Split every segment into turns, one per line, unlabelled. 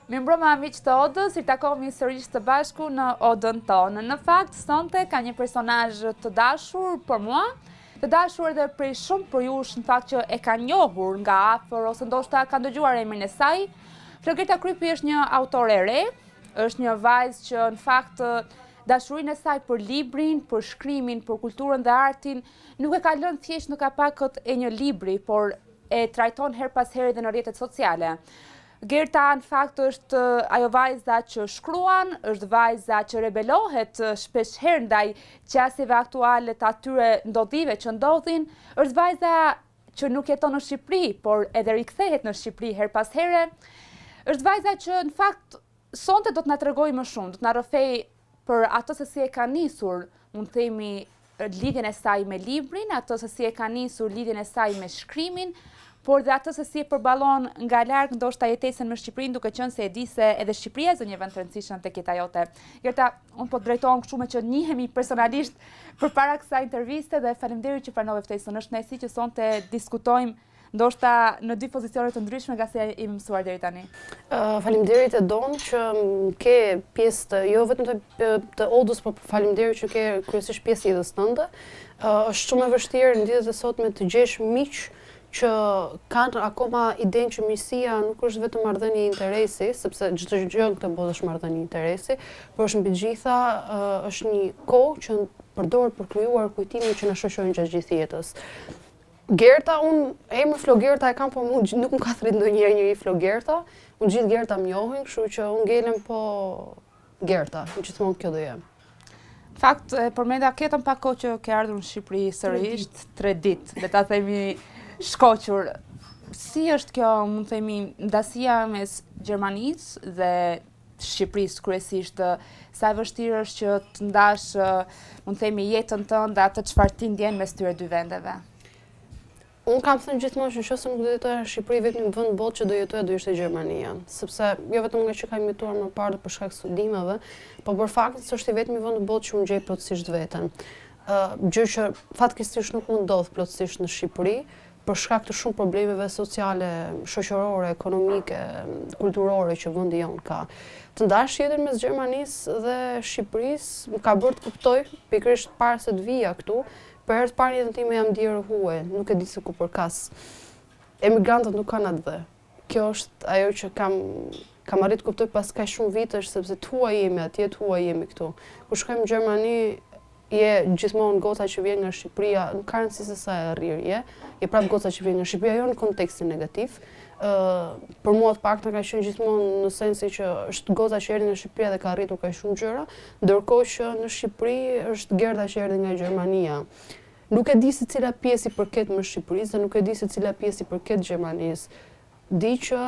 Mirëmbrëma miq të Odës, i takohemi sërish të bashku në Odën tonë. Në fakt, sonte ka një personazh të dashur për mua, të dashur edhe prej shumë për jush në fakt që e ka njohur nga afër ose ndoshta ka dëgjuar emrin e saj. Flogerta Krypi është një autore e re, është një vajzë që në fakt dashurinë e saj për librin, për shkrimin, për kulturën dhe artin, nuk e ka lënë thjesht në kapakët e një libri, por e trajton her pas here dhe në rrjetet sociale. Gerta në fakt është ajo vajza që shkruan, është vajza që rebelohet shpeshherë ndaj qasjeve aktuale të atyre ndodhive që ndodhin, është vajza që nuk jeton në Shqipëri, por edhe rikthehet në Shqipëri her pas here, është vajza që në fakt sonte do të na tregojë më shumë, do të na rrëfej për ato se si e ka nisur, mund të themi, lidhjen e saj me librin, ato se si e ka nisur lidhjen e saj me shkrimin, por dhe ato se si e përballon nga larg ndoshta jetesën me Shqipërinë, duke qenë se e di se edhe Shqipëria është një vend të rëndësishëm tek jeta jote. Gerta, unë po të drejtohem kështu me që njihemi personalisht përpara kësaj interviste dhe faleminderit që pranove ftesën. Është kënaqësi që sonte diskutojmë ndoshta në dy pozicione të ndryshme nga se jemi mësuar deri tani.
Faleminderit e Don që ke pjesë të jo vetëm të Odës, por faleminderit që ke kryesisht pjesë jetës tënde. Është shumë e vështirë në ditët e sotme të gjesh miq që kanë akoma idenë që miqësia nuk është vetëm marrëdhënie interesi, sepse çdo gjë në këtë botë është marrëdhënie interesi, por është mbi gjitha është një kohë që përdoret për krijuar kujtime që na shoqërojnë gjatë gjithë jetës. Gerta, emri Flogerta e kam, por nuk më ka thrit ndonjëherë njëri Flogerta. Unë gjithë Gerta më njohin, kështu që unë ngelem po Gerta, gjithmonë kjo do jem.
Në fakt, përmenda ketëm pak kohë që ke ardhur në Shqipëri sërish, 3 ditë, le ta themi shkoqur. Si është kjo, mund të themi, ndasia mes Gjermanisë dhe Shqipërisë kryesisht, sa e vështirë është që të ndash, mund të themi, jetën tënde atë çfarë ti ndjen mes këtyre dy vendeve?
Unë kam thënë gjithmonë që nëse nuk do jetoja në Shqipëri, vetëm vend botë që do jetoja do ishte Gjermania, sepse jo vetëm nga që kam jetuar më parë për shkak të studimeve, por për faktin se është i vetmi vend botë që unë gjej plotësisht veten. Gjë që fatkeqësisht nuk mund ndodh plotësisht në Shqipëri, për shkak të shumë problemeve sociale, shoqërore, ekonomike, kulturore që vendi jon ka. Të ndash jetën mes Gjermanisë dhe Shqipërisë më ka bërë të kuptoj, pikërisht para se të vija këtu, për herë të parë në jetën time jam ndier huaj, nuk e di se ku përkas. Emigrantët nuk kanë atë dhe. Kjo është ajo që kam arrit të kuptoj pas kaq shumë vitesh, sepse huaj jemi atje, huaj jemi këtu. Kur shkojmë në Gjermani, je gjithmonë goca që vjen nga Shqipëria, nuk ka rëndësi se sa e rrirë je prapë goca që vjen nga Shqipëria, jo në kontekstin negativ. Për mua të paktën ka qenë gjithmonë në sensi që është goca që erdhi nga Shqipëria dhe ka arritur kaq shumë gjëra, ndërkohë që në Shqipëri është Gerda që erdhi nga Gjermania. Nuk e di se cila pjesë i përket më Shqipërisë dhe nuk e di se cila pjesë i përket Gjermanisë. Di që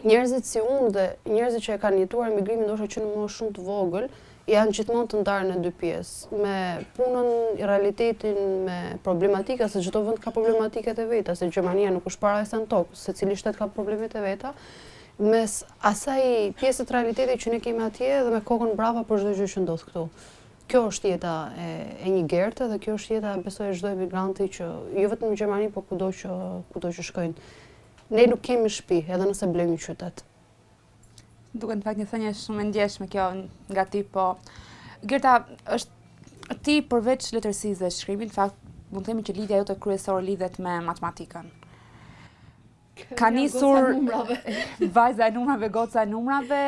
njerëzit si unë dhe njerëzit që e kanë jetuar emigrimin ndoshta që në moshë shumë të vogël, janë gjithmonë të ndarë në dy pjesë, me punën, realitetin, me problematika, se çdo vend ka problematikat e veta, se Gjermania nuk është para e sa në tokë, secili shtet ka problemet e veta, mes asaj pjesë të realitetit që ne kemi atje dhe me kokën brava për çdo gjë që ndodh këtu. Kjo është jeta e një Gerte dhe kjo është jeta besoj e çdo emigranti që jo vetëm në Gjermani, por kudo që shkojnë. Ne nuk kemi shtëpi, edhe nëse blejmë një qytet.
Duket në fakt një thënie shumë e ndjeshme kjo nga ti, po Gerta, është ti përveç letërsisë dhe shkrimit, në fakt mund të themi që lidhja jote kryesore lidhet me matematikën. Ka nisur vajza e numrave, goca e numrave,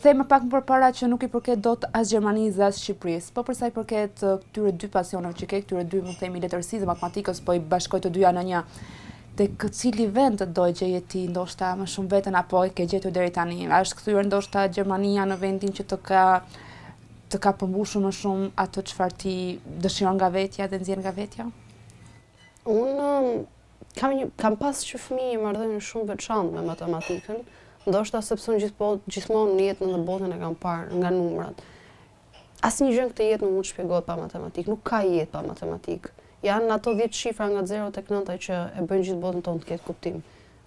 them pak më përpara që nuk i përket dot as Gjermanisë dhe as Shqipërisë, po për sa i përket këtyre dy pasioneve që ke, këtyre dy, mund të themi, letërsisë dhe matematikës, po i bashkoj të dyja në një. Tek cili vend do e gjeje ti ndoshta më shumë veten apo e ke gjetur deri tani? A është kthyer ndoshta Gjermania në vendin që të ka përmbushur më shumë ato çfarë ti dëshiron nga vetja dhe nxjerr nga vetja?
Unë kam pas që fëmijë një marrëdhënie shumë veçantë me matematikën, ndoshta sepse unë gjithmonë në jetën dhe botën e kam parë nga numrat. Asnjë gjë këtë jetë nuk mund të shpjegohet pa matematikë, nuk ka jetë pa matematikë. Janë ato 10 shifra nga 0 tek 9 që e bëjnë gjithë botën tonë të ketë kuptim.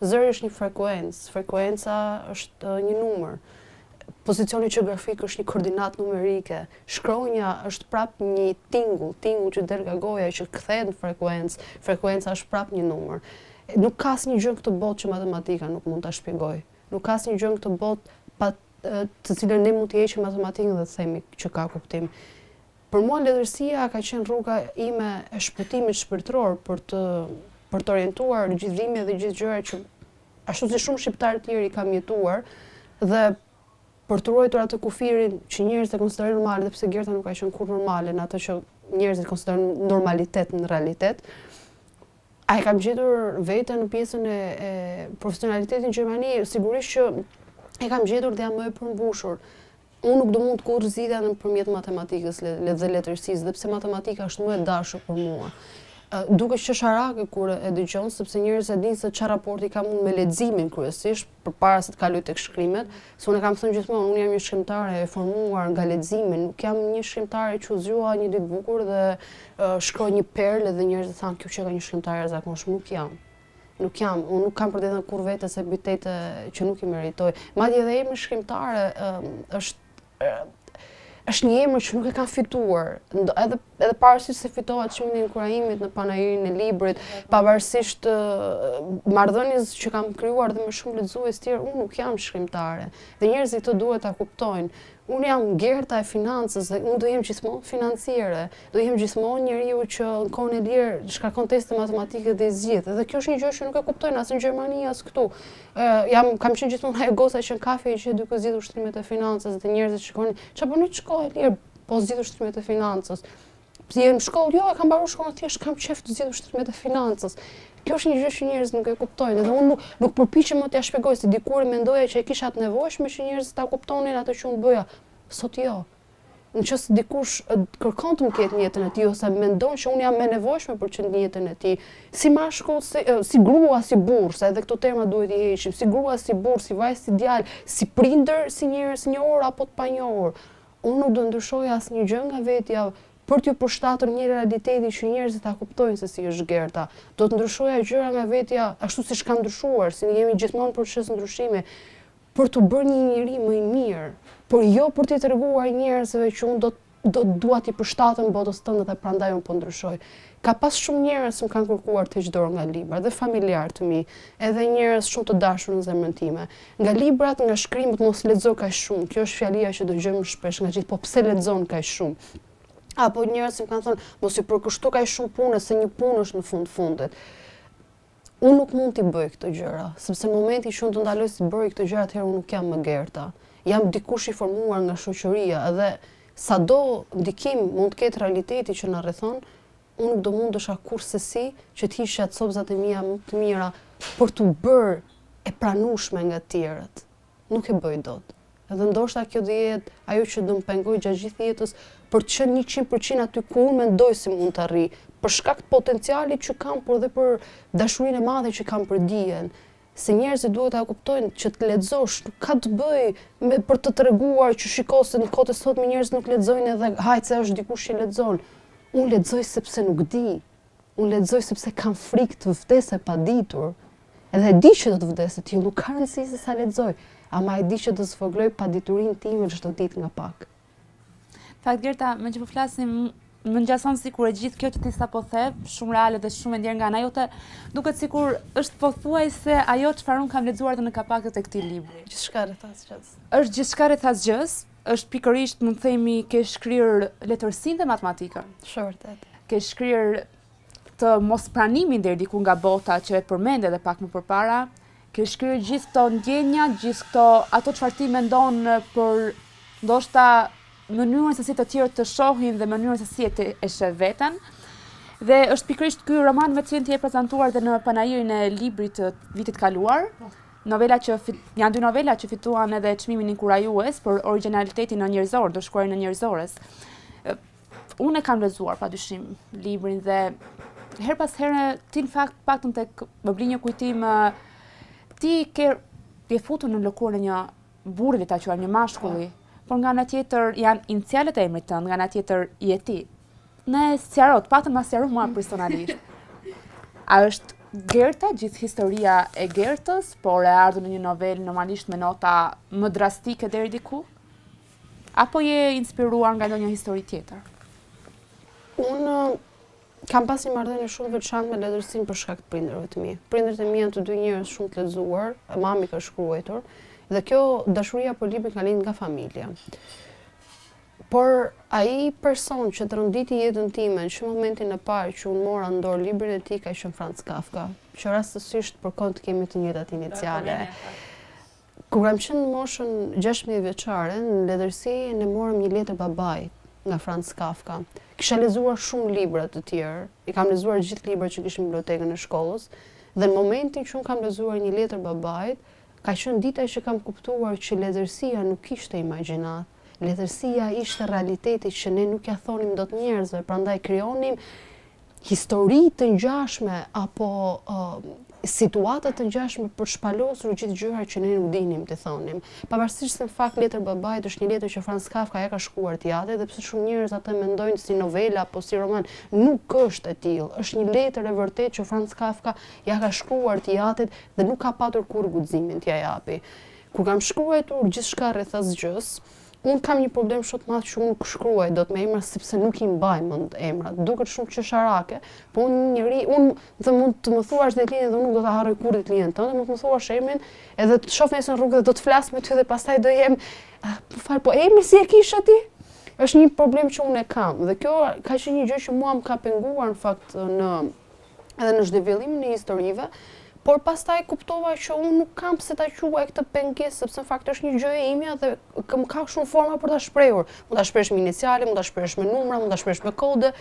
Zëri është një frekuencë, frekuenca është një numër. Pozicioni geografik është një koordinatë numerike. Shkronja është prapë një tingull që del nga goja që kthehet në frekuencë. Frekuenca është prapë një numër. Nuk ka asnjë gjë në këtë botë që matematika nuk mund ta shpjegojë. Nuk ka asnjë gjë në këtë botë të cilën ne mund t'i heqim matematikën dhe të themi që ka kuptim. Për mua letërsia ka qenë rruga ime e shpëtimit shpirtëror për të orientuar gjithë dhimbjet dhe gjithë gjërat që ashtu si shumë shqiptarë tjerë i kam jetuar dhe për të ruajtur atë kufirin që njerëzit e konsiderojnë normale, dhe pse Gerta nuk ka qenë kurrë normale në atë që njerëzit konsiderojnë normalitet në realitet. A e kam gjetur veten në pjesën e profesionalitetit në Gjermani, sigurisht që e kam gjetur dhe jam më e përmbushur. Unë nuk do mund të kurrë zgjidhja nëpërmjet matematikës dhe letërsisë, dhe pse matematika është më e dashur për mua. Duke qesharake kur e dëgjon, sepse njerëzit e dinë se çfarë raporti kam unë me leximin kryesisht, përpara se të kaloj tek shkrimet, se unë kam thënë gjithmonë, unë jam një shkrimtare e formuar nga leximi, nuk jam një shkrimtare që u zgjua një ditë bukur dhe shkroj një perlë dhe njerëzit thanë kjo që ka një shkrimtare e zakonshëm, nuk jam. Nuk jam, unë nuk kam për të thënë kur vetes epitete që nuk i meritoj. Madje edhe emri shkrimtare është një emër që nuk e kam fituar, edhe pavarësisht se fitova çmimin e inkurajimit në panajirin e librit, pavarësisht marrëdhënies që kam krijuar dhe me shumë lexues të tjerë, unë nuk jam shkrimtare. Dhe njerëzit këtë duhet ta kuptojnë. Unë jam Gerta e financës dhe unë do jem gjithmonë financiere, do jem gjithmonë njeriu që në kohën e lirë shkarkon teste matematike dhe i zgjidh. Dhe kjo është një gjë që nuk e kuptojnë as në Gjermani as këtu. Kam qenë gjithmonë ajo goca që në kafe që duke zgjidhur ushtrimet e financës dhe njerëzit shikonin, çfarë bën në shkollë e lirë, po zgjidh ushtrimet e financës. Si në shkollë, jo, e kam mbaruar shkollën thjesht kam qef të zgjidh ushtrimet e financës. Kjo është një gjë që njerëzit nuk e kuptojnë, dhe unë nuk përpiqem më t'ia shpjegoj se dikur mendoja që e kisha të nevojshme që njerëzit ta kuptonin atë që unë bëja. Sot jo. Nëse dikush kërkon të më ketë në jetën e tij ose mendon që unë jam më nevojshme për që në jetën e tij, si mashkull, si grua, si burr, se edhe këto terma duhet i heqim, si grua, si burr, si vajzë, si djalë, si prindër, si njerëz njohur apo të panjohur. Unë nuk do ndryshoj asnjë gjë nga vetja për t'ju përshtatur një realiteti që njerëzit ta kuptojnë se si është Gerta. Do të ndryshoja gjëra nga vetja ashtu siç kam ndryshuar, si jemi gjithmonë në proces ndryshimi, për të bërë një njeri më i mirë, por jo për t'i treguar njerëzve që unë do dua t'i përshtatem botës tënde dhe prandaj unë po ndryshoj. Ka pas shumë njerëz që më kanë kërkuar të heq dorë nga libra, dhe familjar të mi, edhe njerëz shumë të dashur në zemrën time. Nga librat, nga shkrimet mos lexo kaq shumë. Kjo është fjalia që dëgjojmë shpesh nga gjithë, po pse lexon kaq shumë? Apo njerëz që më kanë thënë, mos i përkushto kaq shumë punës, se një punë është në fundit. Unë nuk mund t'i bëj këtë gjëra, sepse në momenti që unë të ndaloj si bëj këtë gjëra, atëherë unë nuk jam më Gerta. Jam dikush i formuar nga shoqëria dhe sado ndikim mund të ketë realiteti që na rrethon, unë nuk do mundesha kurrësi që të hiqja copzat e mia më të mira për t'u bërë e pranueshme nga të tjerët. Nuk e bëj dot. Edhe ndoshta kjo do jetë ajo që do më pengoj gjatë gjithë jetës për të qenë 100% aty ku unë mendoj se mund të arrij, për shkak të potencialit që kam, por dhe për dashurinë e madhe që kam për dijen. Se njerëzit duhet ta kuptojnë që të lexosh nuk ka të bëjë për të treguar që shiko se në kohën e sotme njerëzit nuk lexojnë edhe hajt se është dikush që lexon. Unë lexoj sepse nuk di. Unë lexoj sepse kam frikë të vdes e paditur. Edhe e di që do të vdes e tillë, nuk ka rëndësi se sa lexoj, ama e di që do të zvogloj paditurinë time çdo ditë nga pak.
Fakt Gerta, me që po flasim, më ngjason sikur e gjithë kjo që ti sapo the, shumë reale dhe shumë e ndjer nga ana jote, duket sikur është pothuajse ajo çfarë unë kam lexuar në kapakët e këtij libri.
Gjithçka rreth asgjës.
Është gjithçka rreth asgjës, është pikërisht mund të themi ke shkrirë letërsinë dhe matematikën.
Është vërtet.
Ke shkrirë të mospranimin deri diku nga bota që e përmend edhe pak më përpara, ke shkrirë gjithë këto ndjenja, gjithë këto ato çfarë ti mendon për ndoshta mënyrën se si të tjerë të shohin dhe mënyrën se si e sheh veten. Dhe është pikërisht ky roman me cilin ti e prezantuar dhe në panajirin e librit të vitit kaluar. Janë dy novela që fituan edhe çmimin inkurajues për originalitetin në njerëzor, do shkruarin në njerëzores. Unë e kam lexuar padyshim librin dhe her pas here ti në fakt paktën tek më bli një kujtim ti je futur në lëkurën e një burri, ta quajmë një mashkulli. Por nga ana tjetër janë inicialet e emrit tënd, nga ana tjetër je ti. Ne sqaroj, patëm ma sqaroj mua personalisht. A është Gerta gjithë historia e Gertës, por e ardhur në një novelë normalisht me nota më drastike deri diku? Apo je inspiruar nga ndonjë histori tjetër?
Unë Kam pas një marrëdhënie shumë veçantë me letërsinë për shkak të prindërve të mi. Prindërit e mi janë të dy njerëz shumë të lexuar, mami ka shkruar, dhe kjo dashuria për librin ka lind nga familja. Por ai person që tronditi jetën time në momentin e parë që unë mora në dorë librin e tij ka qenë Franz Kafka, që rastësisht për kënd kemi të njëjtat iniciale. Kur kam qenë në moshën 16 vjeçare, në letërsi ne morëm një letër babait nga Franz Kafka. Kisha lexuar shumë libra të tjerë, i kam lexuar gjithë librat që kishim në bibliotekën e shkollës, dhe në momentin që unë kam lexuar një letër babait, ka qenë dita që kam kuptuar që letërsia nuk ishte imagjinat. Letërsia ishte realiteti që ne nuk ja thonim dot njerëzve, prandaj krijonim histori të ngjashme apo situata të ngjashme për shpalosur gjithë gjërat që ne nuk dinim të thonim. Pavarësisht se në fakt letër babait është një letër që Franz Kafka ja ka shkruar teatrit, dhe pse shumë njerëz atë mendojnë si novela apo si roman, nuk është e tillë. Është një letër e vërtetë që Franz Kafka ja ka shkruar teatrit dhe nuk ka patur kurrë guximin t'ia japi. Kur kam shkruar gjithçka rreth asgjës, unë kam një problem shumë të madh që unë nuk shkruaj dot me emra sepse nuk i mbaj mend emrat. Duket shumë qesharake, po unë mund të më thuash Detlinën dhe unë nuk do ta harroj kurrë Detlinën tënde, mund të më thuash emrin edhe të shoh nesër në rrugë dhe do të flas me ty dhe pastaj do jem, po fal, po emri si e kisha ti? Është një problem që unë e kam dhe kjo ka qenë një gjë që mua më ka penguar në fakt edhe në zhvillimin e historive. Por pastaj kuptova që unë nuk kam pse ta quaj këtë pengesë, sepse në fakt është një gjë e imja dhe ka shumë forma për ta shprehur. Mund ta shpresh me iniciale, mund ta shpresh me numra, mund ta shpresh me kode,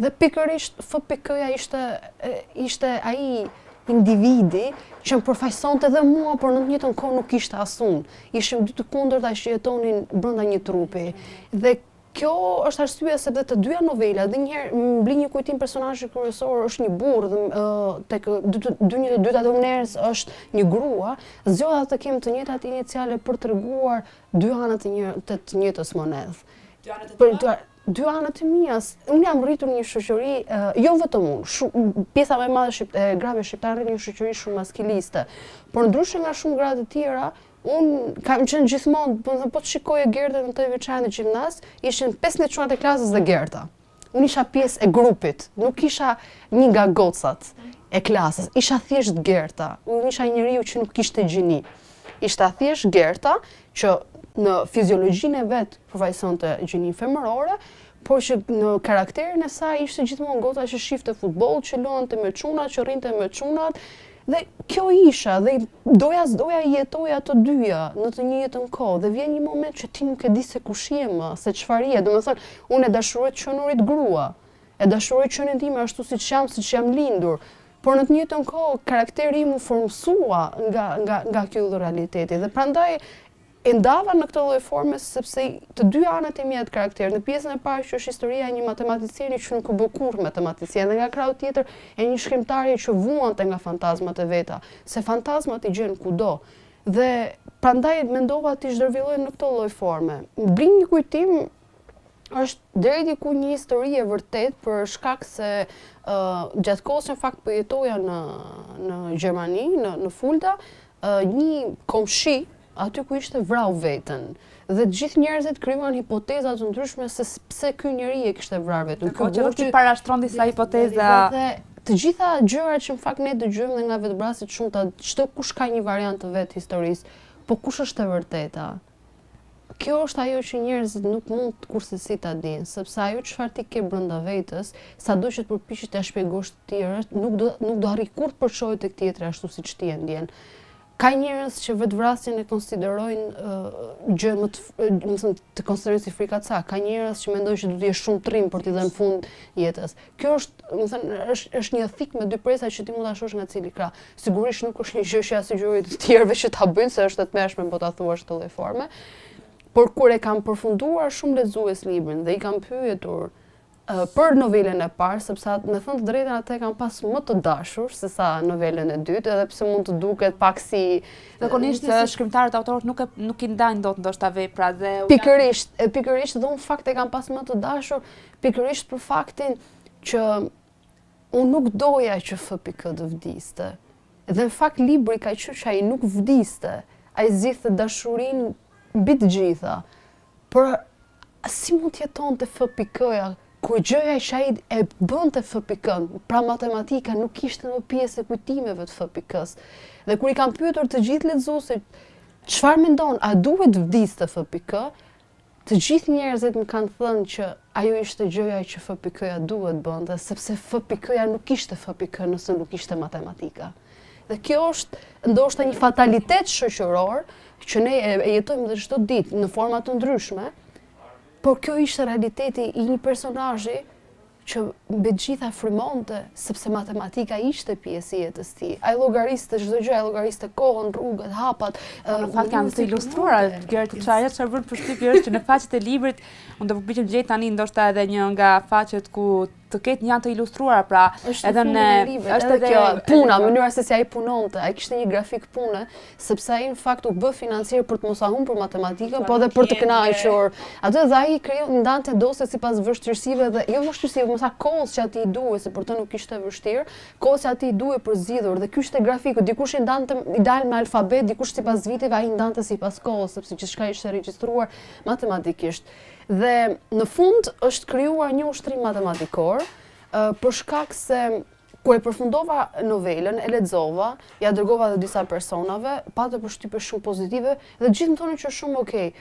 dhe pikërisht FPK-ja ishte ai individi që më përfaqësonte edhe mua, por në të njëjtën kohë nuk ishte as unë. Ishim dy të kundërta që jetonin brenda një trupi. Dhe kjo është arsyeja sepse të dyja novelat, dhe njëherë më bli një kujtim personazhi kryesor është një burr dhe tek dyta njerëz është një grua, zgjodha të kem të njëjtat iniciale për treguar dy anët të njëjtës monedhe. Dy anët e mia. Unë jam rritur në një shoqëri, jo vetëm unë, pjesa më e madhe e grave shqiptare në një shoqëri shumë maskiliste, por ndryshe nga shumë gra të tjera, unë kam qenë gjithmonë, po të shikoje Gertën në të veçanë në gjimnaz, ishin 15 çunat e klasës dhe Gerta. Unë isha pjesë e grupit, nuk isha një nga gocat e klasës, isha thjesht Gerta. Unë isha njeriu që nuk kishte gjini. Ishte thjesht Gerta që në fiziologjinë e vet përfaqësonte gjininë femërore, por që në karakterin e saj ishte gjithmonë goca që shifte futboll, që luante me çunat, që rrinte me çunat. Dhe kjo isha, dhe doja jetoja të dyja në të njëjtën kohë, dhe vjen një moment që ti nuk e di se kush je më, se çfarë je. Domethënë, unë e dashuroj qenurit grua, e dashuroj qenin time ashtu siç jam lindur, por në të njëjtën kohë karakteri im u formsua nga ky lloj realiteti, dhe prandaj e ndava në këtë lloj forme sepse të dy anët e mia të karakterit. Në pjesën e parë që është historia e një matematicieni që nuk u bë kurrë matematicien, dhe nga krahu tjetër e një shkrimtari që vuante nga fantazmat e veta, se fantazmat i gjen kudo. Dhe prandaj mendova ti zhvillloj në këtë lloj forme. Bli një kujtim është deri diku një histori e vërtet për shkak se gjatë kohës në fakt po jetoja në Gjermani, në Fulda, një komshi aty ku ishte vrau veten. Dhe të gjithë njerëzit krijuan hipoteza të ndryshme se pse ky njeri e kishte vrarë veten.
Ky burrë parashtron disa hipoteza.
Dhe të gjitha gjërat që në fakt ne dëgjojmë dhe nga vetëbrasit shumëta, çdo kush ka një variant të vet historisë, po kush është e vërteta? Kjo është ajo që njerëzit nuk mund kursesi ta dinë, sepse ajo çfarë ti ke brenda vetes, sado që të përpiqesh ta shpjegosh të tjerët, nuk do arri kurrë të përçohet tek tjetri ashtu siç ti e ndjen. Ka njerëz që vetvrasjen e konsiderojnë gjë më të konsiderojnë si frikatësa. Ka njerëz që mendojnë që do të jesh shumë trim për t'i dhënë fund jetës. Kjo është një thik me dy presa që ti mund ta shohësh nga cili krah. Sigurisht nuk është një gjë që asgjë të tjerëve që ta bëjnë, se është e tmerrshme po ta thuash këtë lloj forme. Por kur e kam përfunduar shumë lexues librin dhe i kam pyetur për novelen e parë, sepse me thënë të drejtën atë e kam pas më të dashur se sa novelen e dytë, edhe pse mund të duket pak si
zakonisht shkrimtarët, autorët nuk i ndajnë dot ndoshta veprat dhe
pikërisht dhe unë fakt e kam pas më të dashur pikërisht për faktin që unë nuk doja që FPK të vdiste. Dhe në fakt libri ka qenë që ai nuk vdiste, ai zgjidhte dashurinë mbi të gjitha. Por si mund të jetonte FPK-ja kur gjëja që ai e bënte FPK-n, pra matematika nuk ishte më pjesë e kujtimeve të FPK-s. Dhe kur i kam pyetur të gjithë lexuesit, çfarë mendon, a duhet vdiste FPK? Të gjithë njerëzit më kanë thënë që ajo ishte gjëja që FPK-ja duhet bënte, sepse FPK-ja nuk ishte FPK nëse nuk ishte matematika. Dhe kjo është ndoshta një fatalitet shoqëror që ne e jetojmë dhe çdo ditë në forma të ndryshme, por kjo ishte realiteti i një personazhi që mbi të gjitha frymonte, sepse matematika ishte pjesë e jetës së tij. Ai llogariste çdo gjë, ai llogariste kohën, rrugët, hapat.
Në fakt kanë të ilustruara, çfarë bën përshtypje është që në faqet e librit, unë do përpiqem të gjej tani ndoshta edhe një nga faqet ku të ketë një anë të ilustruara, pra edhe në
është edhe kjo puna, mënyra se si ai punonte, ai kishte një grafik pune, sepse ai në fakt u bë financier për të mos humbur matematikën, po edhe për të kënaqur. Atë dhe ai ndante dosje sipas vështirësive dhe jo vështirësive, mos sa kohës që atij i duhej, se për të nuk ishte vështirë, kohës që atij i duhej për zgjidhur dhe ky ishte grafiku, dikush i ndante i dal me alfabet, dikush sipas viteve, ai ndante sipas kohës, sepse gjithçka ishte regjistruar matematikisht. Dhe në fund është krijuar një ushtrim matematikor, për shkak se kur e përfundova novelën, e lexova, ja dërgova edhe disa personave, pata përshtypje shumë pozitive dhe gjithë më thonin që shumë okay.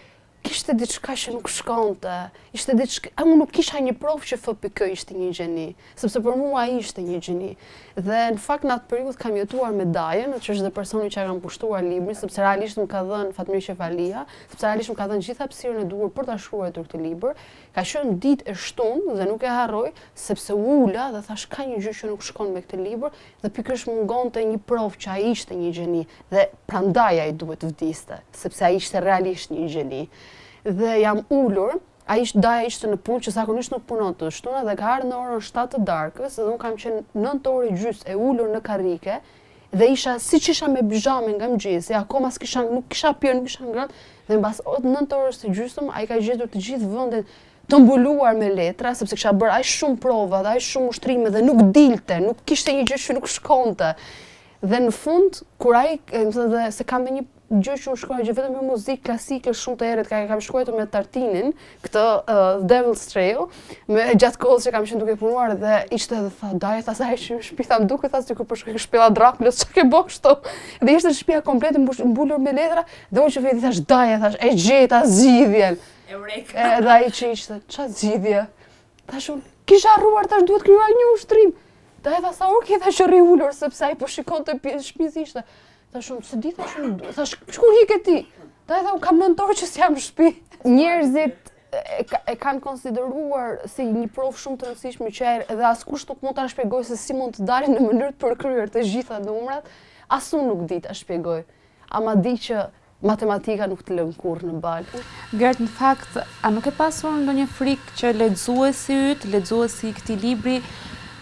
Kishte diçka që nuk shkonte, ishte diçka, unë nuk kisha një provë që FPK ishte një gjeni, sepse për mua ai ishte një gjeni. Dhe në fakt në atë periudhë kam jetuar me Dajen, që është dhe personi që e kam pushtuar librin, sepse realisht më ka dhënë Fatmirqefalia, sepse realisht më ka dhënë gjithë hapësirën e duhur për ta shkruar këtë libër. Ka qenë ditë e shtunë dhe nuk e harroj, sepse ula dhe thash ka një gjë që nuk shkon me këtë libër dhe pikërisht mungonte një provë që ai ishte një gjeni dhe prandaj ai duhet të vdiste, sepse ai ishte realisht një gjeni. Dhe jam ulur, Daja ishte në punë që zakonisht nuk punon të shtuna dhe ka ardhur në orën 7 të darkës dhe unë kam qenë 9 orë gjys e ulur në karrike dhe isha siç isha me bizhame nga mëngjesi, akoma nuk kisha pirë, nuk kisha ngrënë dhe mbas 9 orës së gjysmë ai ka gjetur të gjithë vendin të mbuluar me letra, sepse kisha bërë aq shumë prova dhe aq shumë ushtrime dhe nuk dilte, nuk kishte një gjë që nuk shkonte. Dhe në fund kur ai më thonë se kam një gjë që unë shkruaj që vetëm me muzikë klasike shumë të errët, kam shkruar me Tartinin, këtë Devil's Trail, me gjatë kohës që kam qenë duke punuar dhe ishte edhe tha, Daja tha sa që në shtëpi tham duket as sikur po shkoj shpella Drakulës, çka ke bërë kështu? Dhe ishte shtëpia komplet mbulur me letra, dhe unë që vetë thash Daja, thash e gjeta zgjidhjen.
Eureka.
Edhe ai që ishte, ç'a zgjidhje? Thash unë, kisha harruar, tash duhet krijuar një ushtrim. Daja tha sa orë ke thash rri ulur sepse ai po shikonte shtëpisë ishte. Thash unë, se di thash shkur hike ti? Daja tha unë kam 9 orë që s'jam në shtëpi. Njerëzit e kanë konsideruar si një provë shumë të rëndësishme që edhe askush nuk mund ta shpjegojë se si mund të dalin në mënyrë të përkryer të gjitha numrat, as unë nuk di ta shpjegoj. Ama di që matematika nuk të lën kurrë në balkë.
Gert, në fakt, a nuk e pasur ndonjë frikë që lexuesi yt, lexuesi i këtij libri,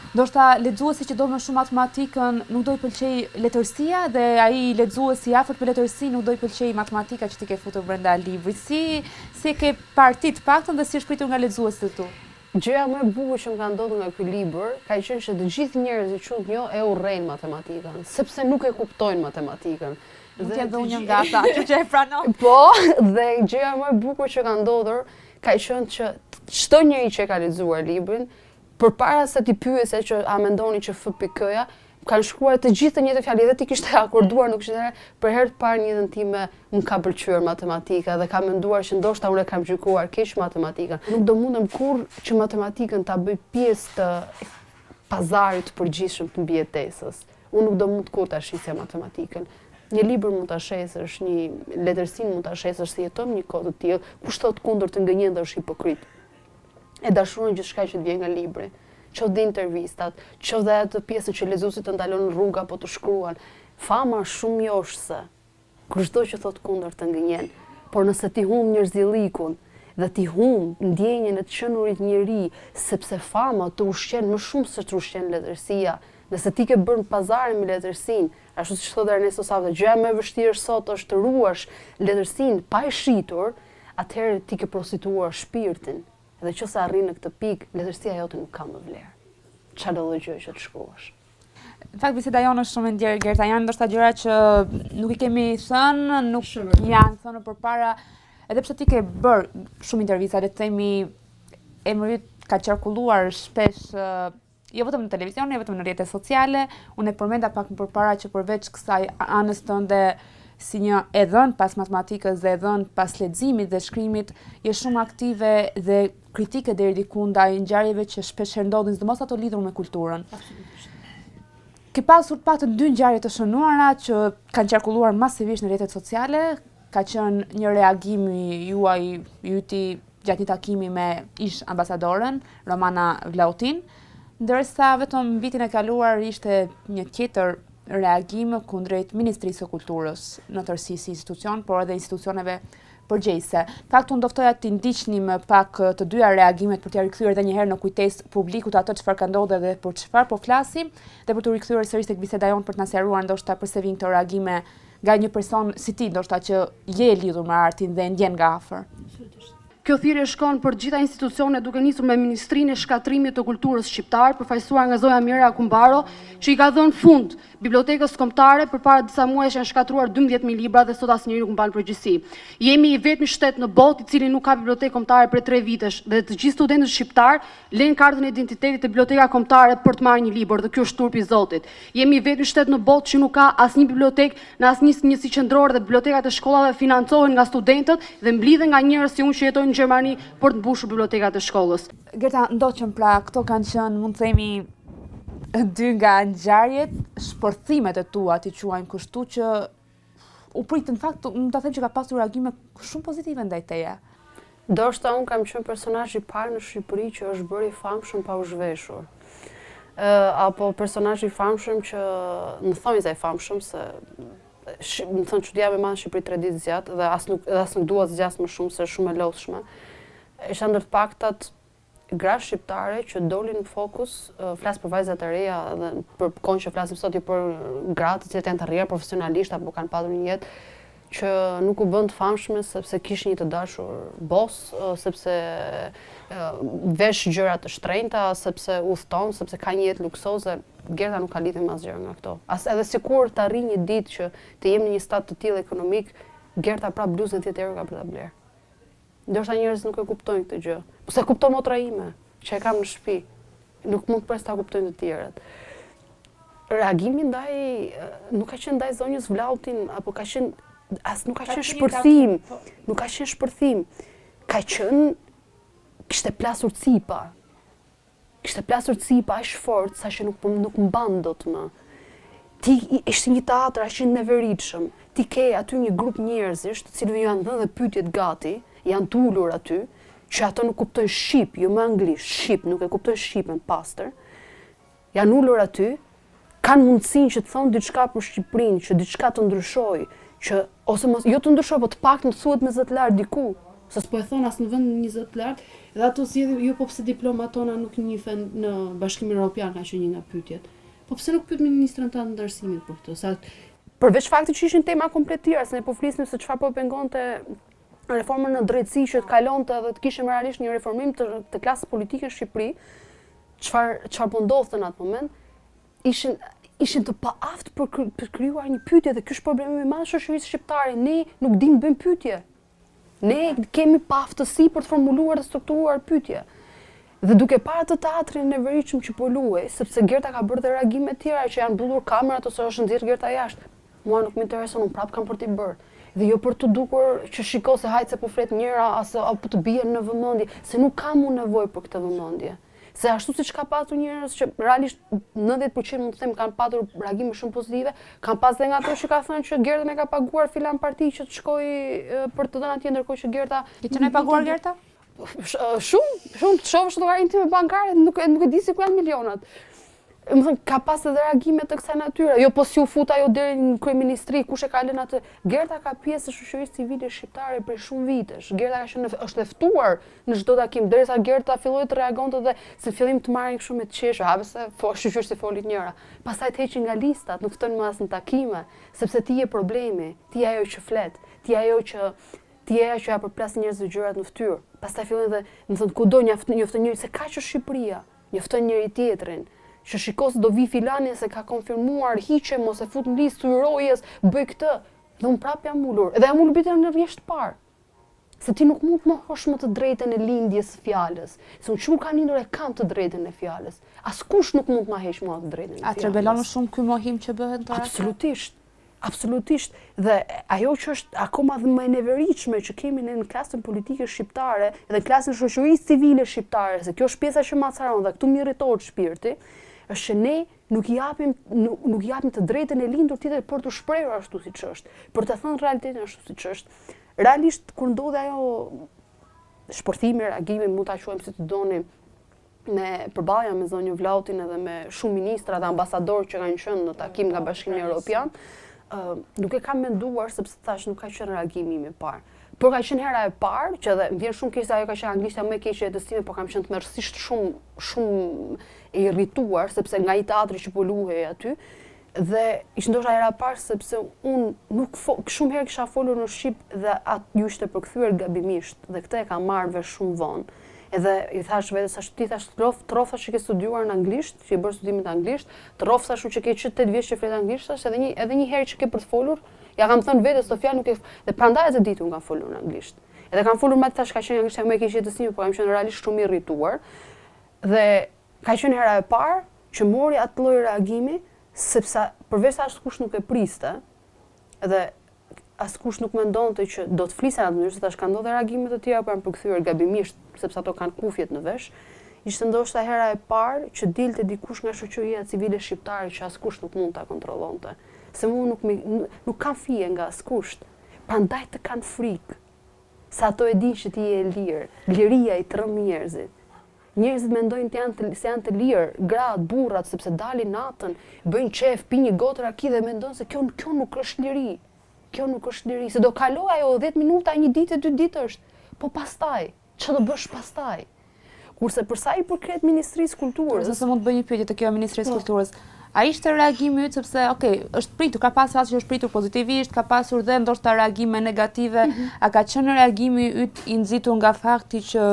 ndoshta lexuesi që do më shumë matematikën nuk do i pëlqej letërsia dhe ai lexuesi i afërt me letërsi nuk do i pëlqej matematika që ti ke futur brenda librit. Si e ke parti të paktën dhe si është pritur nga lexuesit e tu?
Gjëja më e bukur që më ka ndodhur nga ky libër ka qenë që të gjithë njerëzit që unë njoh e urrejnë matematikën, sepse nuk e kuptojnë matematikën.
Mund të jetë unë nga ata që e pranon.
Po, dhe gjëja më e bukur që ka ndodhur ka qenë që çdo njeri që ka lexuar librin përpara se ti pyese që a mendoni që FPK-ja, kanë shkruar të gjithë të njëjtën fjalë dhe ti kishte akorduar, nuk ishte për herë të parë një time më ka pëlqyer matematika dhe kam menduar që ndoshta unë kam gjykuar keq matematikën. Nuk do mundem kurrë që matematikën ta bëj pjesë të pazarit të përgjithshëm të mbijetesës. Unë nuk do mund kurrë ta shisja matematikën. Një libër mund ta shesësh, një letërsinë mund ta shesësh se jeton një kohë të tillë, kush thot kundër të ngënjen dhe është hipokrit. E dashuron gjithçka që të vjen nga libri, qoftë dhe intervistat, qoftë dhe atë pjesën që lexuesit të ndalon në rrugë apo të shkruan. Fama shumë joshse, kur çdo që thot kundër të ngënjen, por nëse ti humb njerëzillikun dhe ti humb ndjenjen e të qenurit njeri, sepse fama të ushqen më shumë se të ushqen letërsia. Nëse ti ke bërë pazarin me letërsinë, ashtu siç thotë Ernesto Safta, gjëja më e vështirë sot është të ruash letërsinë pa e shitur, atëherë ti ke prostituar shpirtin. Edhe që se arrin në këtë pikë, letërsia jote nuk ka më vlerë. Çfarë do gjë që të shkruash?
Në fakt biseda jonë është shumë e ndjerë, Gerta, janë ndoshta gjëra që nuk i kemi thënë, nuk janë thënë përpara, edhe pse ti ke bërë shumë intervista, le të themi emri ka qarkulluar shpesh jo vetëm në televizion, jo vetëm në rrjetet sociale, unë e përmenda pak më përpara që përveç kësaj anës tënde si një e dhënë pas matematikës dhe e dhënë pas leximit dhe shkrimit, je shumë aktive dhe kritike deri diku ndaj ngjarjeve që shpesh ndodhin, sidomos ato lidhur me kulturën. Ke pasur patën 2 ngjarje të shënuara që kanë qarkulluar masivisht në rrjetet sociale, ka qenë një reagim yti gjatë një takimi me ish ambasadoren Romana Vlautin, ndërsa vetëm vitin e kaluar ishte një tjetër reagim kundrejt Ministrisë së Kulturës në tërësi si institucion, por edhe institucioneve përgjegjëse. Faktu unë do ftoja të ndiqnim pak të dyja reagimet për t'ia rikthyer edhe një herë në kujtesë publikut ato çfarë ka ndodhur dhe për çfarë po flasim, dhe për t'u rikthyer sërish tek biseda jonë për të na sqaruar ndoshta pse vijnë këto reagime nga një person si ti, ndoshta që je lidhur me artin dhe ndjen nga afër.
Kjo thirrje shkon për gjitha institucionet duke nisur me Ministrinë e Shkatrimit të Kulturës Shqiptare, përfaqësuar nga zonja Mira Akumbaro, që i ka dhënë fund Bibliotekës Kombëtare përpara disa muajsh janë shkatruar 12.000 libra dhe sot asnjëri nuk mban përgjegjësi. Jemi i vetmi shtet në botë i cili nuk ka bibliotekë kombëtare për 3 vitesh dhe të gjithë studentët shqiptar lënë kartën e identitetit te Biblioteka Kombëtare për të marrë një libër dhe ky është turpi i Zotit. Jemi i vetmi shtet në botë që nuk ka asnjë bibliotekë në asnjë njësi qendrore dhe bibliotekat e shkollave financohen nga studentët dhe mblidhen nga njerëz si unë që jetojnë në Gjermani për të mbushur bibliotekat e shkollës.
Gerta, ndoqën pra, këto kanë qenë, mund të themi, 2 nga ngjarjet, shpërthimet e tua, ti quajmë kështu, që u prit në fakt, mund ta them që ka pasur reagime shumë pozitive ndaj teje.
Ndoshta unë kam qenë personazhi i parë në Shqipëri që është bërë i famshëm pa u zhveshur. Apo personazhi i famshëm që më thonë se i famshëm se më thënë që dhja me ma në Shqipëri 3 ditë zjatë dhe as nuk dua të zjas më shumë se shumë e lodhshme. Isha ndër të paktat gra shqiptare që dolin në fokus, flas për vajzat e reja dhe për kohën që flasim sot për gratë që janë të rritur profesionalisht apo kanë pasur një jetë që nuk u bën të famshme sepse kishin një të dashur bos, sepse vesh gjëra të shtrenjta, sepse udhton, sepse ka një jetë luksoze. Gerta nuk ka lidhje me asgjë nga këto. As edhe sikur të arrijë një ditë që të jem në një stat të tillë ekonomik, Gerta prap bluzën 10 euro ka për ta bler. Ndoshta njerëzit nuk e kuptojnë këtë gjë. Po se kupton motra ime, që e kam në shtëpi. Nuk mund të pres ta kuptojnë të tjerët. Reagimi ndaj nuk ka qenë ndaj zonjës Vlautin apo ka qenë nuk ka qenë shpërthim, nuk ka qenë shpërthim. Ka qenë kishte plasur cipa. Kishte plasur cipa aq fort sa që nuk mban dot më. Ti ishte një teatr aq i neveritshëm. Ti ke aty një grup njerëzish të cilëve janë dhënë dhe pyetjet gati, janë tulur aty, që ato nuk kuptojnë shqip, jo më anglisht, shqip, nuk e kuptojnë shqipen pastër. Janë ulur aty, kanë mundësinë që të thonë diçka për Shqipërinë, që diçka të ndryshojë, që ose mos jo të ndryshojë, por të paktën të thuhet me zot lart diku.
Se s'po e thon as në vend 20 lart, dhe ato zgjedhin jo po pse diplomat tona nuk njihen në Bashkimin Evropian, ka qenë një nga pyetjet. Po pse nuk pyet ministrën tanë të ndërsimit për këtë? Sa
përveç faktit që ishin tema komplet tjera, se ne po flisnim se çfarë po pengonte reformën në drejtësi që të kalonte dhe të kishte realisht një reformim të klasës politike në Shqipëri, çfarë po ndodhte në atë moment, ishin të paaft për krijuar një pyetje dhe ky është problemi më i madh i shoqërisë shqiptare. Ne nuk dimë të bëjmë pyetje. Ne kemi paaftësi për të formuluar dhe strukturuar pyetje. Dhe duke parë të teatrin e neveritshëm që po luaj, sepse Gerta ka bërë dhe reagime të tjera që janë mbyllur kamerat ose është nxjerr Gerta jashtë. Mua nuk më intereson, unë prap kam për t'i bërë. Dhe jo për të dukur që shiko se hajtë se po flet njëra apo të bien në vëmendje, se nuk kam unë nevojë për këtë vëmendje. Se ashtu siç ka pasur njerëz që realisht 90% mund të them kanë patur reagime shumë pozitive, kanë pas edhe nga ato që ka thënë që Gerta e ka paguar filan parti që të shkojë për të dhënë atje, ndërkohë që Gerta
Që ne paguar Gerta?
Shumë të shohësh llogarinë time bankare, nuk e di si ku janë milionat. Më thënë, ka pas edhe reagime të kësaj natyre. Jo, po si u fut ajo deri në kryeministri, kush e ka lënë atë? Gerta ka pjesë e shoqërisë civile shqiptare për shumë vitesh. Gerta është e ftuar në çdo takim, derisa Gerta filloi të reagonte dhe se fillim të marrin kështu me të qeshur, se shoqërisht se folit njëra. Pastaj të heqin nga listat, nuk ftojnë më as në takime, sepse ti je problemi, ti je ajo që flet, ti je ajo që ja përplas njerëzve gjërat në fytyrë. Pastaj fillojnë dhe, më thënë, kudo njofton njëri se kaq është Shqipëria, njofton njëri tjetrin. Që shikos do vi filani se ka konfirmuar hiqe, mos e fut në listë ujrojes, bëj këtë. Dhe unë prap jam ulur. Edhe jam ulur bitër në rjesht parë. Se ti nuk mund të mohosh më të drejtën e lindjes së fjalës. Se unë kur kam lindur e kam të drejtën e fjalës. Askush nuk mund të ma heq mua të drejtën e fjalës.
A trebelon shumë ky mohim që bëhet të
Absolutisht. Absolutisht, dhe ajo që është akoma dhe më e neveritshme që kemi në klasën politike shqiptare dhe në klasën shoqërisë civile shqiptare, se kjo është pjesa që ma caron dhe këtu më irritohet shpirti, është që ne nuk japim të drejtën e lindur tjetër për të shprehur ashtu siç është, për të thënë realitetin ashtu siç është. Realisht kur ndodhi ajo shpërthimi, reagimi, mund ta quajmë si të doni, me përballja me zonjën Vlautin edhe me shumë ministra dhe ambasadorë që kanë qenë në takim nga Bashkimi Evropian, nuk e kam menduar sepse thash nuk ka qenë reagimi im i parë. Por ka qenë hera e parë, që dhe më vjen shumë keq se ajo ka qenë anglishtja më e keqe e jetës time, por kam qenë tmerrsisht shumë e irrituar sepse nga i teatri që po luhej aty, dhe ishte ndoshta hera e parë sepse unë shumë herë kisha folur në shqip dhe atë ju ishte përkthyer gabimisht dhe këtë e kam marrë vesh shumë vonë. Edhe i thash vetes ashtu ti thash trof që ke studiuar në anglisht, që i bërë studimet anglisht, trof thashu që ke qenë 8 vjeç që flet anglisht, thash edhe një herë që ke për të folur, ja kam thënë vetes të fjalë nuk e dhe prandaj atë ditë unë kam folur në anglisht. Edhe kam folur me thash ka qenë anglishtja më e keqe jetës time, por kam qenë realisht shumë irrituar. Dhe ka qenë hera e parë që mori atë lloj reagimi, sepse përveç se askush nuk e priste, edhe askush nuk mendonte që do të flisen atë mënyrë, se tash kanë ndodhur reagime të tjera për janë përkthyer gabimisht, sepse ato kanë kufjet në vesh. Ishte ndoshta hera e parë që dilte dikush nga shoqëria civile shqiptare që askush nuk mund ta kontrollonte. Se mua nuk kam fije nga askush. Prandaj të kanë frikë. Sa ato e dinë që ti je e lirë. Liria i trëm njerëzit. Njerëzit mendojnë se janë të lirë, gratë, burrat, sepse dalin natën, bëjnë qef, pinë një gotë raki dhe mendojnë se kjo nuk është liri. Kjo nuk është liri, se do kaloj ajo 10 minuta, një ditë, 2 ditë është. Po pastaj, që do bësh pastaj? Kurse përsa i përket Ministrisë Kulturës...
Se mund të bëj një pyetje të kjo Ministrisë Kulturës. A ishte reagimi yt sepse, është pritur, ka pasur që është pritur pozitivisht, ka pasur dhe ndoshta reagime negative, a ka qenë reagimi yt i nxitur nga fakti që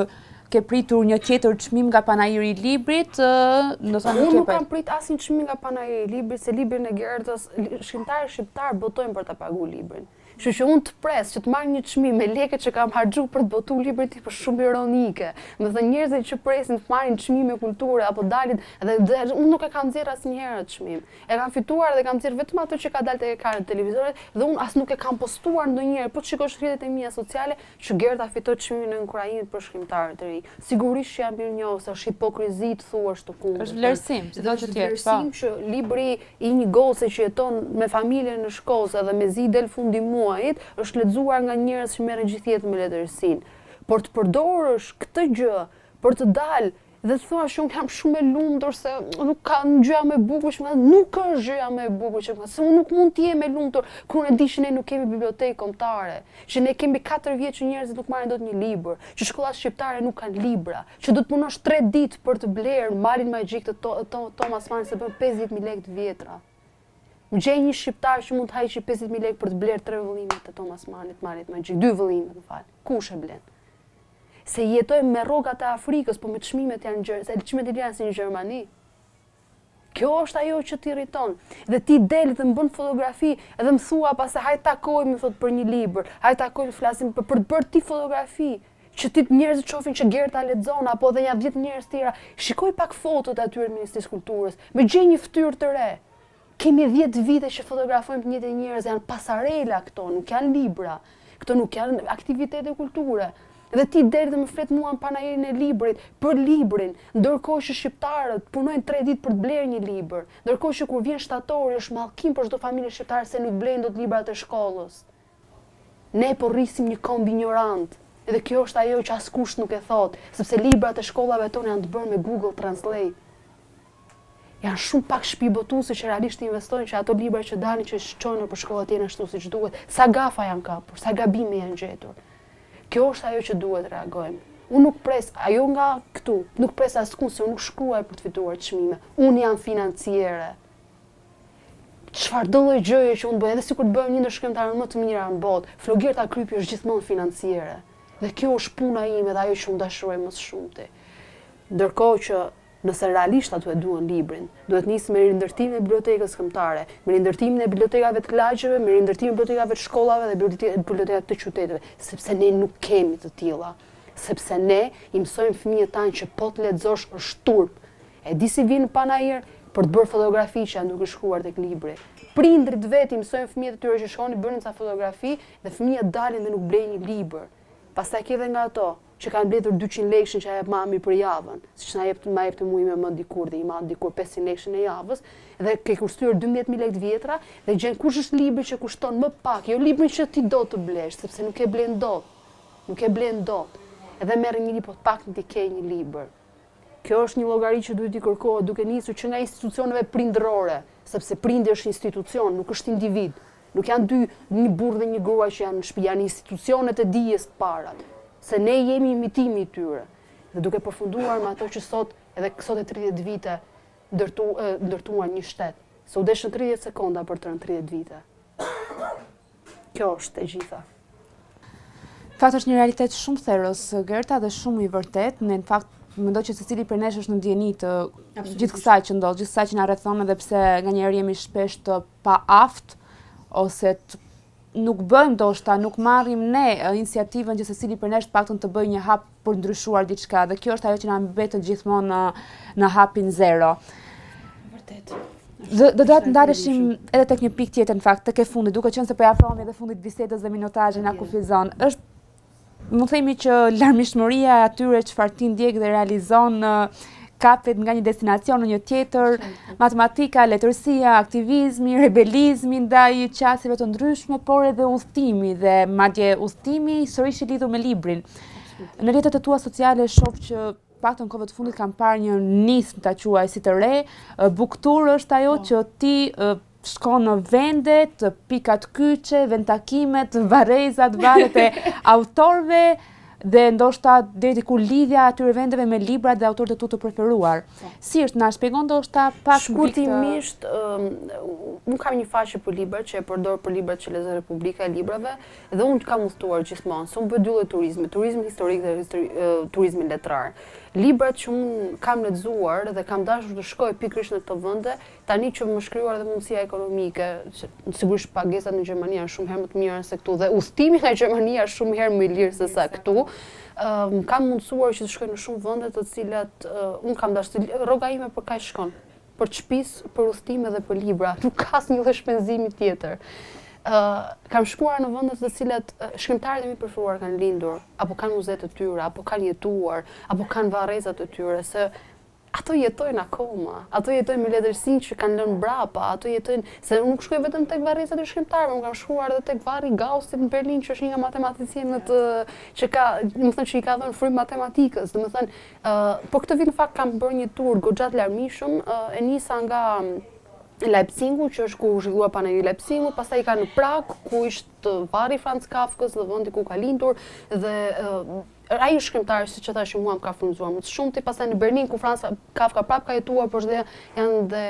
ke pritur një tjetër çmim nga panajiri i librit,
Unë nuk kam prit asnjë çmim nga panajiri i librit, se librin e Gertës, shkrimtarët shqiptar botojnë për ta paguar librin. Kështu që unë të pres që të marr një çmim me lekët që kam harxhuar për të botuar librin tim, është shumë ironike. Do të thënë njerëzit që presin të marrin çmime kulture apo dalin dhe unë nuk e kam nxjerr asnjëherë atë çmim. E kam fituar dhe kam nxjerr vetëm ato që ka dalë te ekranet e televizorit dhe unë as nuk e kam postuar ndonjëherë. Po shikosh rrjetet e mia sociale që Gerta fitoi çmimin në Ukrainë për shkrimtarët e ri. Sigurisht që jam mirënjohës, është hipokrizi të thuash të kundërt.
Është vlerësim, sido që tjetër.
Vlerësim që libri i një goce që jeton me familjen në Shkozë dhe mezi del fundi muajit është lexuar nga njerëz që merren gjithjetën me letërsinë. Por të përdorësh këtë gjë për të dalë dhe të thua që unë jam shumë e lumtur se nuk ka gjëja më e bukur që nuk është gjëja më e bukur që se unë nuk mund të jem e lumtur kur ne di që ne nuk kemi bibliotekë kombëtare, që ne kemi 4 vjet që njerëzit nuk marrin dot një libër, që shkollat shqiptare nuk kanë libra, që do të punosh 3 ditë për të blerë malin magjik të Thomas Mann se bën 50.000 lekë të vjetra. Më gjej një shqiptar që mund të hajë 50.000 lekë për të blerë 3 vëllime të Thomas Mannit, malit magjik, 2 vëllime, më fal. Kush e blen? Se jetojmë me rrogat e Afrikës, po me çmimet janë se çmimet janë si në Gjermani. Kjo është ajo që t'irriton. Dhe ti del dhe më bën fotografi edhe më thua pastaj hajt takojmë thot për një libër, hajt takojmë flasim për të bërë ti fotografi. Që ti njerëzit shohin që Gerta lexon apo edhe ja 10 njerëz tjera. Shikoj pak fotot aty në Ministrisë Kulturës, më gjej një fytyrë të re. Kemi 10 vite që fotografojmë të njëjtë njerëz, janë pasarela këto, nuk janë libra. Këto nuk janë aktivitete kulture. Dhe ti deri dhe më flet mua në panajirin e librit, për librin, ndërkohë që shqiptarët punojnë 3 ditë për të blerë një libër, ndërkohë që kur vjen shtatori është mallkim për çdo familje shqiptare se nuk blejnë dot librat e shkollës. Ne po rrisim një komb ignorant. Edhe kjo është ajo që askush nuk e thot, sepse librat e shkollave tona janë të bërë me Google Translate. Janë shumë pak shtëpi botuese që realisht investojnë që ato libra që dalin që shqojnë për shkollat tjera ashtu siç duhet. Sa gafa janë kapur, sa gabime janë gjetur. Kjo është ajo që duhet reagojmë. Unë nuk pres, ajo nga këtu, nuk pres askund se unë nuk shkruaj për të fituar çmime. Unë jam financiere. Çfarë do lloj gjëje që unë bëj, edhe sikur të bëjmë një ndër shkrimtarët më të mirë në botë, Flogerta Krypi është gjithmonë financiere. Dhe kjo është puna ime dhe ajo që unë dashuroj më së shumti. Ndërkohë që Nëse realisht ato e duan librin, duhet nisë me rindërtimin e bibliotekës kombëtare, me rindërtimin e bibliotekave të lagjeve, me rindërtimin e bibliotekave të shkollave dhe bibliotekave të qyteteve, sepse ne nuk kemi të tilla. Sepse ne i mësojmë fëmijët tanë që po të lexosh është turp. E di si vjen panajër për të bërë fotografi që janë duke shkruar tek libri. Prindrit vetë i mësojnë fëmijët e tyre që shkonin bënin ca fotografi dhe fëmijët dalin dhe nuk blejnë një libër. Pastaj ke edhe nga ato që kanë mbledhur 200 lekëshin që jep mami për javën, siç ma jep të mua më dikur dhe i ma dikur 500 lekëshin e javës, dhe ke kushtuar 12.000 lekë vjetra dhe gjen kush është libri që kushton më pak, jo librin që ti do të blesh, sepse nuk e blen dot. Nuk e blen dot. Edhe merr një libër të pak në ti ke një libër. Kjo është një llogari që duhet i kërkohet duke nisur që nga institucioneve prindërore, sepse prindi është institucion, nuk është individ. Nuk janë një burrë dhe një grua që janë në shtëpi, janë institucionet e dijes të parat. Se ne jemi imitimi i tyre. Dhe duke përfunduar me ato që sot, edhe sot e 30 vite, ndërtuar një shtet. Se u deshën 30 sekonda për të rënë 30 vite. Kjo është e gjitha.
Fakt është një realitet shumë therrës, Gerta, dhe shumë i vërtet. Ne në fakt mendoj që secili prej nesh është në dieni të gjithë kësaj që ndodh, gjithë kësaj që na rrethon, edhe pse nganjëherë jemi shpesh të paaft ose nuk bëjmë ndoshta, nuk marrim ne iniciativën që secili për nesh të paktën të bëjë një hap për ndryshuar diçka, dhe kjo është ajo që na mbetën gjithmonë në hapin zero.
Vërtet.
Do të ndaleshim edhe tek një pikë tjetër në fakt, tek e fundit, duke qenë se po ja afrohemi edhe fundit bisedës dhe minutazhi na kufizon. Mund themi që larmishmëria e atyre çfarë ti ndjek dhe realizon kapet nga një destinacion në një tjetër, matematika, letërsia, aktivizmi, rebelizmi ndaj qasjeve të ndryshme, por edhe udhëtimi dhe madje udhëtimi sërish i lidhur me librin. Në rrjetet e tua sociale shoh që paktën kohëve të fundit kam parë një nismë ta quaj si të re, buktur është ajo që ti shkon në vendet, pikat kyçe, vendtakimet, varrezat, varet e autorëve, dhe ndoshta deri diku lidhja atyre vendeve me librat dhe autorët e tu të preferuar. Si është, na shpjegon ndoshta pak
shkurtimisht, unë kam një faqe për librat që e përdor për librat që lexon Republika e librave, dhe unë kam udhëtuar gjithmonë, se unë bëj dy lloj turizmi, turizmi historik dhe turizmi letrar. Librat që unë kam lexuar dhe kam dashur të shkoj pikërisht në këto vende, tani që më shkruar edhe mundësia ekonomike, sigurisht pagesat në Gjermani janë shumë herë më të mira se këtu dhe udhëtimi nga Gjermania është shumë herë më i lirë se sa këtu. Kam mundësuar që të shkoj në shumë vende të cilat unë kam dashur, rroga ime për kaq shkon, për shtëpisë, për udhëtime dhe për libra, nuk ka asnjë lloj shpenzimi tjetër. Kam shkuar në vende të cilat shkrimtarët e mi preferuar kanë lindur, apo kanë muze të tyre, apo kanë jetuar, apo kanë varrezat e tyre, se ato jetojnë akoma, ato jetojnë me letërsinë që kanë lënë mbrapa, ato jetojnë, se unë nuk shkoj vetëm tek varrezat e shkrimtarëve, unë kam shkuar edhe tek varri Gaussit në Berlin, që është një nga matematicianët që ka, domethënë që i ka dhënë frymë matematikës, domethënë, por këtë vit në fakt kam bërë një tur goxha të larmishëm, e nisa nga Leipzigu, që është ku u zhvillua paneli Leipzigu, pastaj ka në Prag, ku ishte varri Franz Kafkës dhe vendi ku ka lindur, dhe ai shkrimtar, siç e thash, mua më ka frymzuar më të shumti, pastaj në Berlin ku Franz Kafka prap ka jetuar, por janë dhe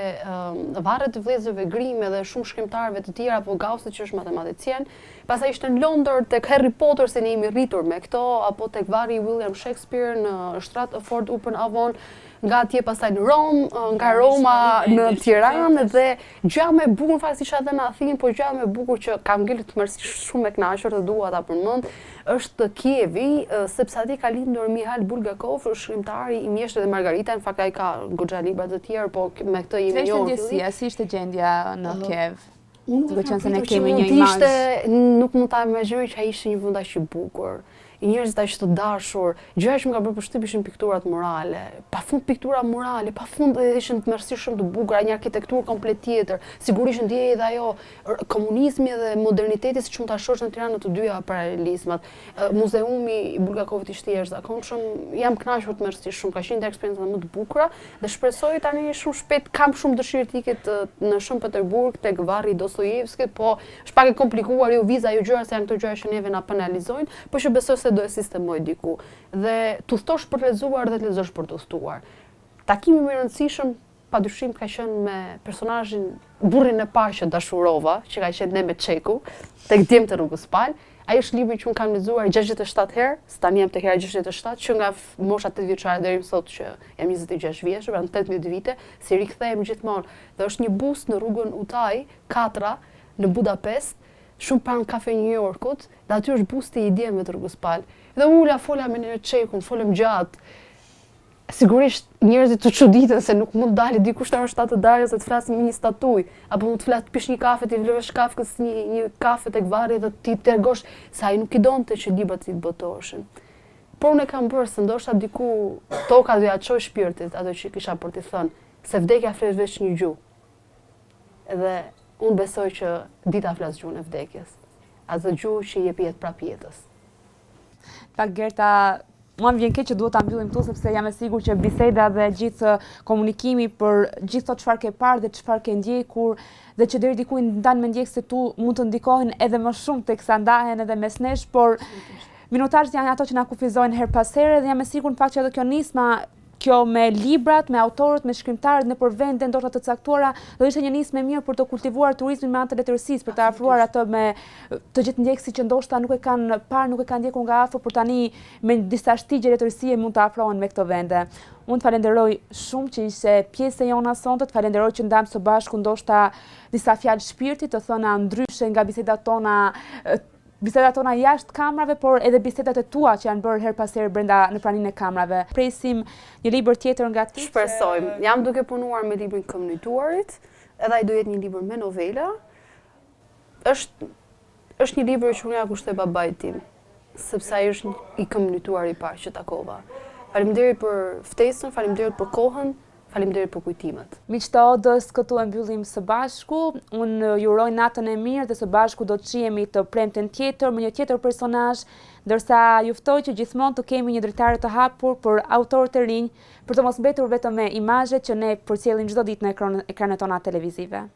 varret e vëllezërve Grimm dhe shumë shkrimtarëve të tjerë, apo Gaussit që është matematicien. Pastaj ishte në Londër tek Harry Potter, se ne jemi rritur me këto, apo tek varri William Shakespeare në Stratford upon Avon, nga atje pastaj në Rom, nga Roma në Tiranë, dhe gjëja më e bukur fakt isha edhe në Athinë, por gjëja më e bukur që kam ngel të mërësisht shumë e kënaqur dhe dua ta përmend, është Kievi, sepse aty ka lindur Mihail Bulgakov, shkrimtari i Mjeshtrit dhe Margarita, në fakt ai ka goxha libra të tjerë, po me këtë jemi njohur.
Ndjesia, si ishte gjendja në Kiev?
Duke
qenë se ne kemi një
imazh. Nuk mund ta imagjinoj që ai ishte një vend aq i bukur. I njerëzit aq të dashur, gjëja që më ka bërë përshtypje ishin pikturat murale, pafund piktura murale, pafund ishin të mërësisht shumë të bukura, një arkitekturë komplet tjetër. Sigurisht ndjej edhe ajo komunizmi dhe moderniteti siç mund ta shohësh në Tiranë të dyja paralelizmat. Muzeumi i Bulgakovit ishte i jashtëzakonshëm, jam kënaqur të mërësisht shumë, ka qenë një eksperiencë më të bukura dhe shpresoj tani shumë shpejt, kam shumë dëshirë të iket në Shën Peterburg tek varri Dostojevskit, po është pak e komplikuar, jo viza, jo gjëra, se janë këto gjëra që neve na penalizojnë, por që besoj se do e sistemoj diku. Dhe të udhtosh për të lexuar dhe të lexosh për të udhtuar. Takimi më i rëndësishëm padyshim ka qenë me personazhin, burrin e parë që dashurova, që ka qenë Nemet Çeku, tek djemtë rrugës Pal. Ai është libri që unë kam lexuar 67 herë, tani jam tek hera 67, që nga mosha 8 vjeçare deri më sot që jam 26 vjeçur, pra në 18 vite, si rikthehem gjithmonë. Dhe është një bust në rrugën Utaj, 4 në Budapest, shumë pranë kafe New Yorkut, dhe aty është busti i djemve të rrugës Pal. Dhe ula fola me një çekun, folëm gjatë. Sigurisht njerëzit të çuditën se nuk mund dalë dikush në orën 7 të darkës të flasë me një statuj, apo mund të flas pish një kafe, ti vlesh kafkës një kafe tek varri dhe ti tregosh se ai nuk i donte që librat i botoheshin. Por unë e kam bërë se ndoshta diku toka do ja çoj shpirtit ato që kisha për t'i thënë, se vdekja flet veç një gjuhë. Dhe unë besoj që dita flas gjuhën e vdekjes. Atë gjuhë që jep jetë prap jetës.
Flogerta, mua më vjen keq që duhet ta mbyllim këtu sepse jam e sigurt që biseda dhe gjithë komunikimi për gjithë ato çfarë ke parë dhe çfarë ke ndjekur dhe që deri diku ndan me ndjekësit tu mund të ndikojnë edhe më shumë teksa ndahen edhe mes nesh, por minutazhet janë ato që na kufizojnë her pas here dhe jam e sigurt në fakt që edhe kjo nisma kjo me librat, me autorët, me shkrimtarët nëpër vende ndoshta të caktuara, do ishte një nismë mirë për të kultivuar turizmin me anë të letërsisë, për të afruar ato me të gjithë ndjekësit që ndoshta nuk e kanë parë, nuk e kanë ndjekur nga afër, por tani me disa shtigje letërsie mund të afrohen me këto vende. Unë të falenderoj shumë që ishe pjesë e jona sonte, të falenderoj që ndam së bashku ndoshta disa fjalë shpirti, të thëna ndryshe nga bisedat tona jashtë kamrave, por edhe bisedat e tua që janë bërë her pas here brenda në praninë e kamrave. Presim një libër tjetër nga ti.
Shpresojmë. Jam duke punuar me librin Komunituarit, edhe ai do jetë një libër me novela. Është një libër që unë ja kushtoj babait tim, sepse ai është i komunituar i parë që takova. Faleminderit për ftesën, faleminderit për kohën, faleminderit për kujtimet.
Miq të Odës, këtu e mbyllim së bashku. Unë ju uroj natën e mirë dhe së bashku do të shihemi të premten tjetër me një tjetër personazh, ndërsa ju ftoj që gjithmonë të kemi një dritare të hapur për autorët e rinj, për të mos mbetur vetëm me imazhet që ne përcjellim çdo ditë në ekranet tona televizive.